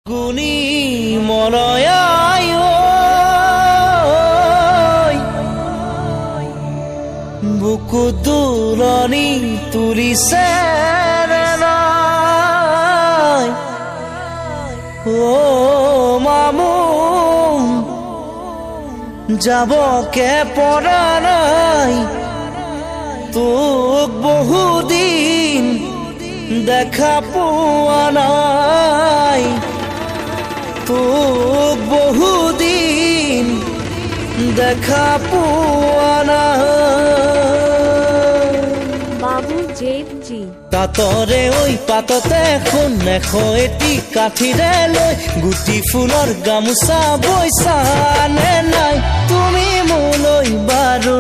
গুণী মলয়াই বুকু দুলনি তুলিছে ও মামু যাবকে পৰা নাই তোক বহুদিন দেখা পোৱা নাই তোক বহুদিন দেখা পোৱা নাই বাবু জেবজি তাতৰে ঐ পাততে সোণ এশ এটি কাঠিৰে লৈ গুটি ফুলৰ গামোচা বৈছা নে নাই তুমি মোলৈ বাৰু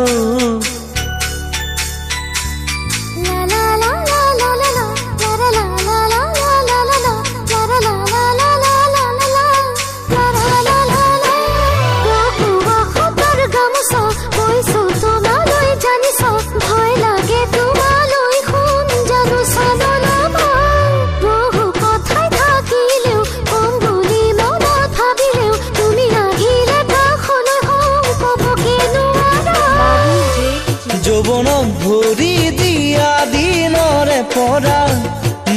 যৌৱনক ভৰি দিয়া দিনৰে পৰা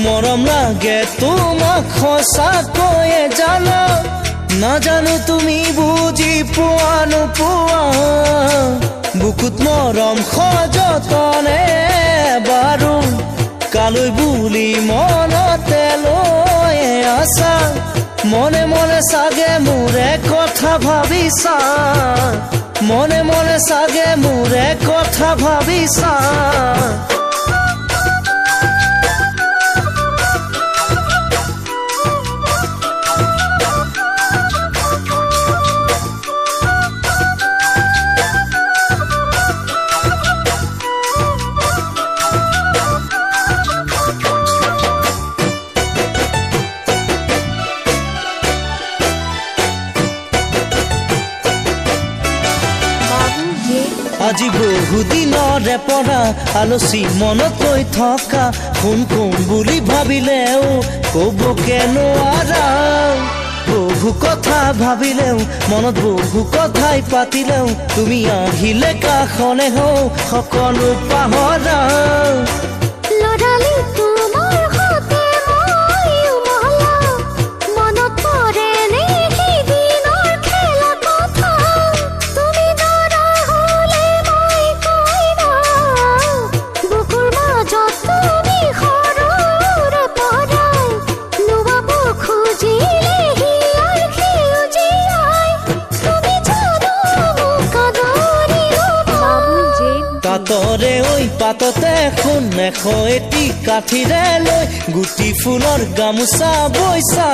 মৰম লাগে তোমাক সঁচাকৈয়ে জানো নাজানো তুমি বুজি পোৱা নোপোৱা বুকুত মৰম সযতনে বাৰু কালৈ বুলি মনতে লৈ আছা মনে মনে চাগে মোৰে কথা ভাবিছা মনে মনে চাগে মোৰে কথা ভাবিছা আজি বহুদিনৰে পৰা আলচি মনত কৈ থকা ফোন কম বুলি ভাবিলেও ক'বকে নোৱাৰা বহু কথা ভাবিলেও মনত বহু কথাই পাতিলেও তুমি আহিলে কাষলে হও সকলো পাহৰা তাতৰে ঐ পাততে সোণ এশ এটি কাঠিৰে লৈ গুটি ফুলৰ গামোচা বৈছা